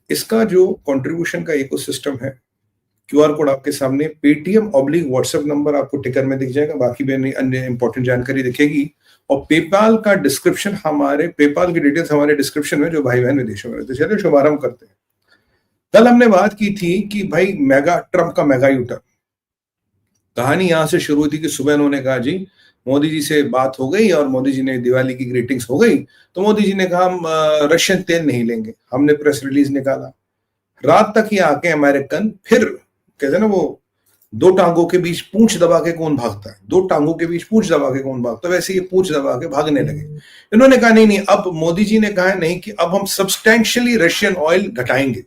इसका जो कंट्रीब्यूशन का इकोसिस्टम है, क्यूआर कोड आपके सामने, पेटीएम/व्हाट्सएप नंबर आपको टिकर में दिख जाएगा, बाकी भी अन्य इंपॉर्टेंट जानकारी दिखेगी। और पेपाल का डिस्क्रिप्शन, हमारे पेपाल की डिटेल्स हमारे डिस्क्रिप्शन में, जो भाई बहन विदेशों में रहते। चलिए शुभारंभ करते हैं। कल हमने बात की थी कि भाई ट्रंप का मेगा यूटर्न, कहानी यहां से शुरू हुई थी कि सुबह उन्होंने कहा जी मोदी जी से बात हो गई और मोदी जी ने दिवाली की ग्रीटिंग्स हो गई, तो मोदी जी ने कहा हम रशियन तेल नहीं लेंगे। हमने प्रेस रिलीज निकाला, रात तक ये आके अमेरिकन फिर कहते ना वो दो टांगों के बीच पूंछ दबा के कौन भागता है, दो टांगों के बीच पूंछ दबा के कौन भागता है, वैसे ये पूंछ दबा के भागने लगे। इन्होंने कहा नहीं, अब मोदी जी ने कहा नहीं कि अब हम सब्सटैंशियली रशियन ऑयल घटाएंगे,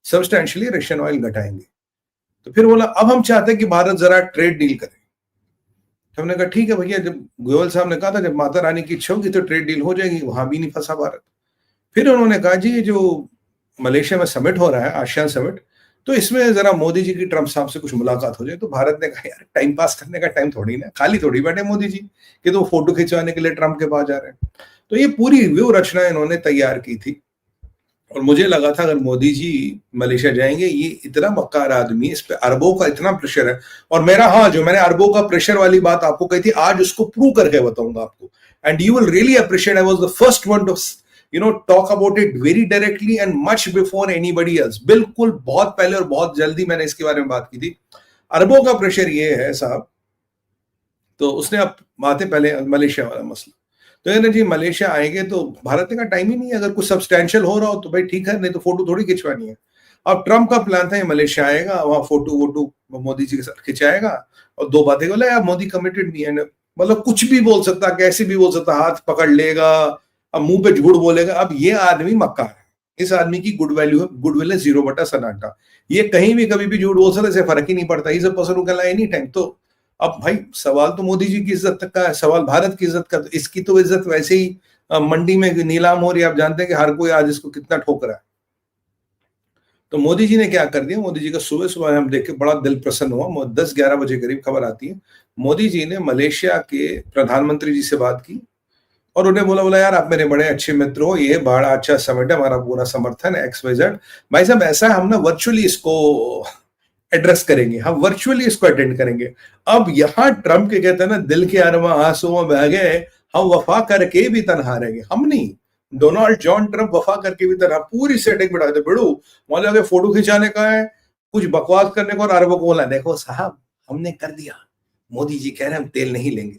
सब्सटैंशियली रशियन ऑयल घटाएंगे। तो फिर बोला अब हम चाहते हैं कि भारत जरा ट्रेड डील करे। तो हमने कहा ठीक है भैया, जब गोयल साहब ने कहा था जब माता रानी की इच्छा होगी तो ट्रेड डील हो जाएगी, वहां भी नहीं फंसा भारत। फिर उन्होंने कहा जी जो मलेशिया में समिट हो रहा है, आसियान समिट, तो इसमें जरा मोदी जी की ट्रंप साहब से कुछ मुलाकात हो जाए। तो भारत ने कहा यार टाइम पास करने का टाइम थोड़ी ना, खाली थोड़ी बैठे मोदी जी कि तो फोटो खिंचवाने के लिए ट्रंप के पास जा रहे हैं। तो ये पूरी व्यू रचना इन्होंने तैयार की थी। और मुझे लगा था अगर मोदी जी मलेशिया जाएंगे, ये इतना मक्कार आदमी, इस पे अरबों का इतना प्रेशर है। और मेरा, हाँ, जो मैंने अरबों का प्रेशर वाली बात आपको कही थी, आज उसको प्रूव करके बताऊंगा आपको, and you will really appreciate. I was the first one two talk about it very directly and much before anybody else। बिल्कुल बहुत पहले और बहुत जल्दी मैंने इसके बारे में बात की थी। अरबों का प्रेशर ये है साहब, तो उसने अब बातें पहले मलेशिया वाला मसला, तो कहते जी मलेशिया आएंगे तो भारत ने कहा टाइम ही नहीं है, अगर कुछ सब्सटैंशियल हो रहा हो तो भाई ठीक है, नहीं तो फोटो थोड़ी खिंचवानी है। अब ट्रंप का प्लान था ये मलेशिया आएगा, वहां फोटो वोटो मोदी जी के साथ खिंचाएगा और दो बातें बोला यार मोदी कमिटेड नहीं है, मतलब कुछ भी बोल सकता, कैसे भी बोल सकता, हाथ पकड़ लेगा, अब मुंह पे झूठ बोलेगा। अब ये आदमी मक्का है, इस आदमी की गुडविल है 0/सन्नाटा। ये कहीं भी कभी भी झूठ बोल सकता है, इसे फर्क ही नहीं पड़ता। Is a person who can lie any time. तो अब भाई सवाल तो मोदी जी की इज्जत तक का है, सवाल भारत की इज्जत का। तो इसकी तो इज्जत वैसे ही मंडी में नीलाम हो रही है, आप जानते हैं कि हर कोई आज इसको कितना ठोक रहा है। तो मोदी जी ने क्या कर दिया, मोदी जी का सुबह सुबह हम देख के बड़ा दिल प्रसन्न हुआ। 10-11 बजे करीब खबर आती है, मोदी जी ने मलेशिया के प्रधानमंत्री जी से बात की और उन्हें बोला यार आप मेरे बड़े अच्छे मित्र हो, ये बड़ा अच्छा समिट है, हमारा पूरा समर्थन है, XYZ। भाई साहब ऐसा है, हम ना वर्चुअली इसको एड्रेस करेंगे, हम वर्चुअली इसको अटेंड करेंगे। अब यहां ट्रंप के कहते हैं ना दिल के अरमा आंसुओं बह गए, हम वफा करके भी तनहा रहेंगे। हम नहीं, डोनाल्ड जॉन ट्रंप वफा करके भी तनहा, पूरी सेटिंग बिठा दे बिड़ू, वहां जाके फोटो खिंचाने का है, कुछ बकवास करने को, और अरबों को बोला देखो साहब हमने कर दिया, मोदी जी कह रहे हैं हम तेल नहीं लेंगे।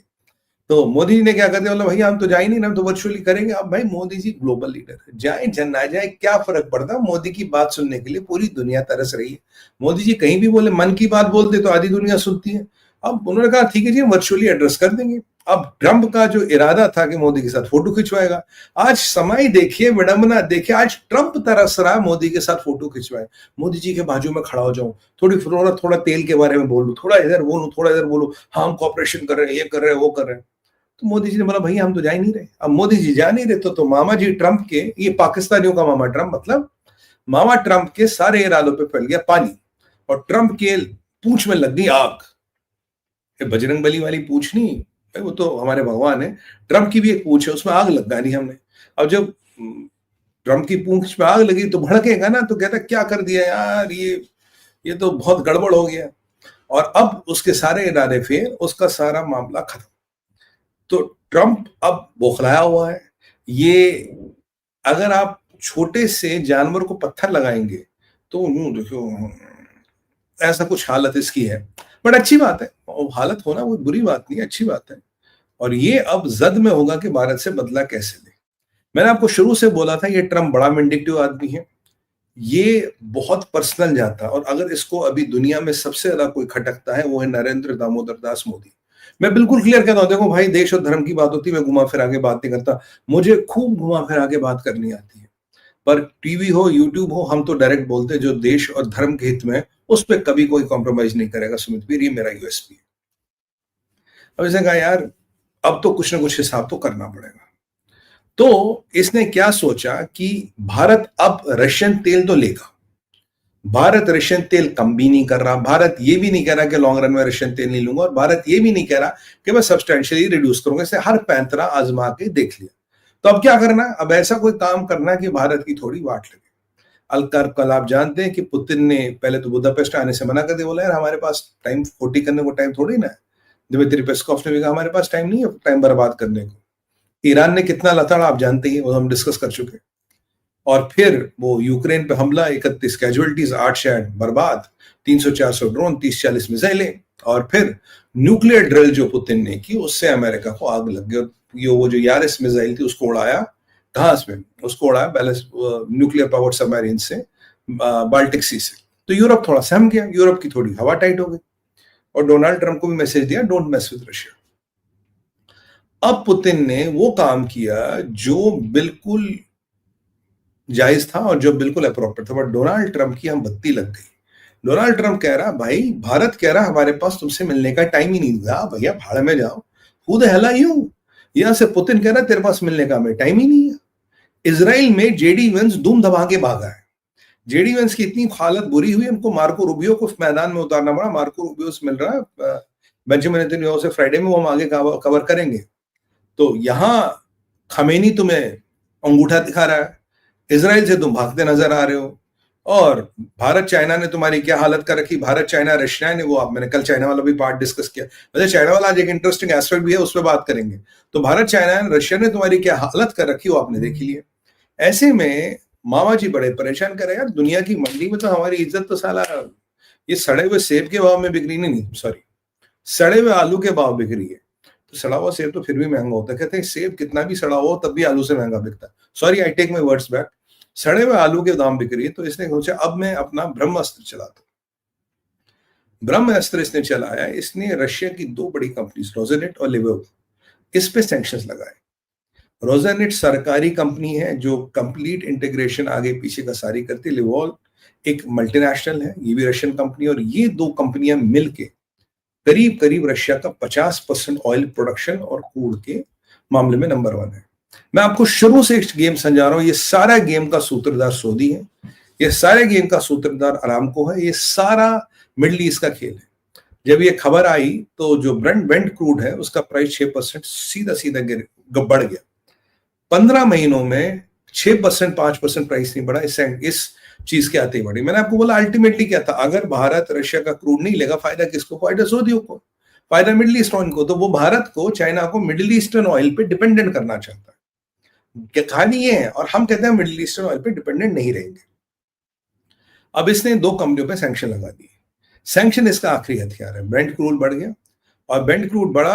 तो मोदी जी ने क्या कर दिया, बोला भैया हम तो जा ही नहीं, हम तो वर्चुअली करेंगे। अब भाई मोदी जी ग्लोबल लीडर है, जाए ना जाए क्या फर्क पड़ता, मोदी की बात सुनने के लिए पूरी दुनिया तरस रही है। मोदी जी कहीं भी बोले, मन की बात बोलते तो आधी दुनिया सुनती है। अब उन्होंने कहा ठीक है जी हम वर्चुअली एड्रेस कर देंगे। अब ट्रंप का जो इरादा था कि मोदी के साथ फोटो खिंचवाएगा, आज समय देखिए, विडंबना देखिए, आज ट्रंप तरस रहा है मोदी के साथ फोटो खिंचवाए। मोदी जी के बाजू में खड़ा हो जाऊं, थोड़ा तेल के बारे में बोलूं, थोड़ा इधर बोलूं, थोड़ा इधर बोलूं, हाँ हम कॉपरेशन कर रहे हैं, ये कर रहे हैं, वो कर रहे हैं। तो मोदी जी ने बोला भैया हम तो जा ही नहीं रहे। अब मोदी जी जा नहीं रहे तो मामा जी ट्रंप के, ये पाकिस्तानियों का मामा ट्रंप, मतलब मामा ट्रंप के सारे इरादों पे फैल गया पानी और ट्रंप के पूंछ में लग गई आग। बजरंग बली वाली पूंछ नहीं, वो तो हमारे भगवान है, ट्रंप की भी एक पूंछ है, उसमें आग लगा दी हमने। अब जब ट्रंप की पूंछ में आग लगी तो भड़केगा ना, तो कहता क्या कर दिया यार, ये तो बहुत गड़बड़ हो गया। और अब उसके सारे इरादे फेल, उसका सारा मामला खत्म। तो ट्रंप अब बौखलाया हुआ है। ये अगर आप छोटे से जानवर को पत्थर लगाएंगे तो देखो ऐसा कुछ हालत इसकी है। बट अच्छी बात है, हालत होना कोई बुरी बात नहीं, अच्छी बात है। और ये अब जद में होगा कि भारत से बदला कैसे ले। मैंने आपको शुरू से बोला था ये ट्रंप बड़ा विंडिक्टिव आदमी है, ये बहुत पर्सनल जाता है। और अगर इसको अभी दुनिया में सबसे ज्यादा कोई खटकता है वो है नरेंद्र दामोदर दास मोदी। मैं बिल्कुल क्लियर कहता हूं, देखो भाई देश और धर्म की बात होती है, मैं घुमा फिरा के बात नहीं करता, मुझे खूब घुमा फिरा के बात करनी आती है। पर टीवी हो, यूट्यूब हो, हम तो डायरेक्ट बोलते हैं जो देश और धर्म के हित में, उस पर कभी कोई कॉम्प्रोमाइज नहीं करेगा। सुमित वीर, ये मेरा यूएसपी है। अब इसने कहा यार अब तो कुछ ना कुछ हिसाब तो करना पड़ेगा। तो इसने क्या सोचा कि भारत अब रशियन तेल तो लेगा, भारत रशियन तेल कम भी नहीं कर रहा, भारत ये भी नहीं कह रहा कि लॉन्ग रन में रशियन तेल नहीं लूंगा, और भारत ये भी नहीं कह रहा कि मैं सब्सटेंशियली रिड्यूस करूंगा। इसे हर पैंतरा आजमा के देख लिया। तो अब क्या करना है, अब ऐसा कोई काम करना है कि भारत की थोड़ी वाट लगे। कल आप जानते हैं कि पुतिन ने पहले तो बुदापेस्ट आने से मना कर दिया, बोला यार हमारे पास टाइम खोटी करने को टाइम थोड़ी ना है। दिमित्री पेस्कोव ने भी कहा हमारे पास टाइम नहीं है टाइम बर्बाद करने को। ईरान ने कितना लताड़ा आप जानते ही, वो हम डिस्कस कर चुके। और फिर वो यूक्रेन पे हमला, 31 कैजुअलिटीज, 8 शहर बर्बाद, 300-400 ड्रोन, 30-40 मिसाइलें, और फिर न्यूक्लियर ड्रिल जो पुतिन ने की, उससे अमेरिका को आग लग गई। ये वो जो यारिस मिसाइल थी उसको उड़ाया घास में, उसको उड़ाया बैलेंस न्यूक्लियर पावर्ड सबमरीन से बाल्टिक सी से। तो यूरोप थोड़ा सहम गया, यूरोप की थोड़ी हवा टाइट हो गई, और डोनाल्ड ट्रंप को भी मैसेज दिया डोंट मेस विद रशिया। अब पुतिन ने वो काम किया जो बिल्कुल जायज था और जो बिल्कुल अप्रोप्रिएट था, बट डोनाल्ड ट्रंप की हम बत्ती लग गई। डोनाल्ड ट्रंप कह रहा भाई, भारत कह रहा हमारे पास तुमसे मिलने का टाइम ही नहीं हुआ, भैया भाड़ में जाओ, who the hell are you. यहां से पुतिन कह रहा तेरे पास मिलने का हमें टाइम ही नहीं है। इजराइल में जेडी वेंस धूम धमा के भागा है। जेडी वेंस की इतनी हालत बुरी हुई, उनको मार्को रूबियो को मैदान में उतारना पड़ा। मार्को रूबियो से मिल रहा है बेंजामिन नेतन्याहू से फ्राइडे में, वो हम आगे कवर करेंगे। तो यहां खमेनी तुम्हें अंगूठा दिखा रहा है, इजराइल से तुम भागते नजर आ रहे हो, और भारत चाइना ने तुम्हारी क्या हालत कर रखी। भारत चाइना रशिया ने, वो मैंने कल चाइना वाला भी पार्ट डिस्कस किया, वैसे चाइना वाला आज एक इंटरेस्टिंग एस्पेक्ट भी है, उस पर बात करेंगे। तो भारत चाइना रशिया ने तुम्हारी क्या हालत कर रखी, वो आपने देखी ली है। ऐसे में मामा जी बड़े परेशान कर रहे हैं, यार दुनिया की मंडी में तो हमारी इज्जत तो साला ये सड़े हुए सेब के भाव में बिक रही, नहीं सॉरी, सड़े हुए आलू के भाव बिक रही है। तो सड़ा हुआ सेब तो फिर भी महंगा होता है, कहते हैं सेब कितना भी सड़ा हो तब भी आलू से महंगा बिकता है। Sorry, I take my words back, सड़े हुए आलू के दाम बिक रही है। तो इसने सोचा अब मैं अपना ब्रह्मास्त्र चलाता हूं। ब्रह्मास्त्र इसने चलाया, इसने रशिया की 2 बड़ी कंपनी रोजेनेट और लिवोव, इस पे सैंक्शंस लगाए। रोजेनेट सरकारी कंपनी है जो कंप्लीट इंटीग्रेशन आगे पीछे का सारी करती है। लिवोव एक मल्टीनेशनल है, ये भी रशियन कंपनी, और ये 2 कंपनियां मिलके करीब करीब रशिया का 50% ऑयल प्रोडक्शन और क्रूड के मामले में नंबर 1 है। मैं आपको शुरू से गेम समझा रहा हूं, ये सारा गेम का सूत्रधार सऊदी है, ये सारे गेम का सूत्रधार अरामको है, ये सारा मिडिल ईस्ट का खेल है। जब ये खबर आई तो जो ब्रेंट क्रूड है उसका प्राइस 6% सीधा बढ़ गया। 15 महीनों में 6% 5% प्राइस नहीं बढ़ा, इस चीज के आते ही बढ़ी। मैंने आपको बोला अल्टीमेटली क्या था, अगर भारत रशिया का क्रूड नहीं लेगा, फायदा किसको? फायदा सऊदियों को, फायदा मिडिल ईस्ट ऑयल को। तो वो भारत को, चाइना को मिडिल ईस्टर्न ऑयल पे डिपेंडेंट करना चाहता है। कहानी ये है, और हम कहते हैं मिडिल ईस्टर्न ऑयल पे डिपेंडेंट नहीं रहेंगे। अब इसने 2 कंपनियों पे सैंक्शन लगा दिए। सैंक्शन इसका आखिरी हथियार है। ब्रेंट क्रूड बढ़ गया, और ब्रेंट क्रूड बढ़ा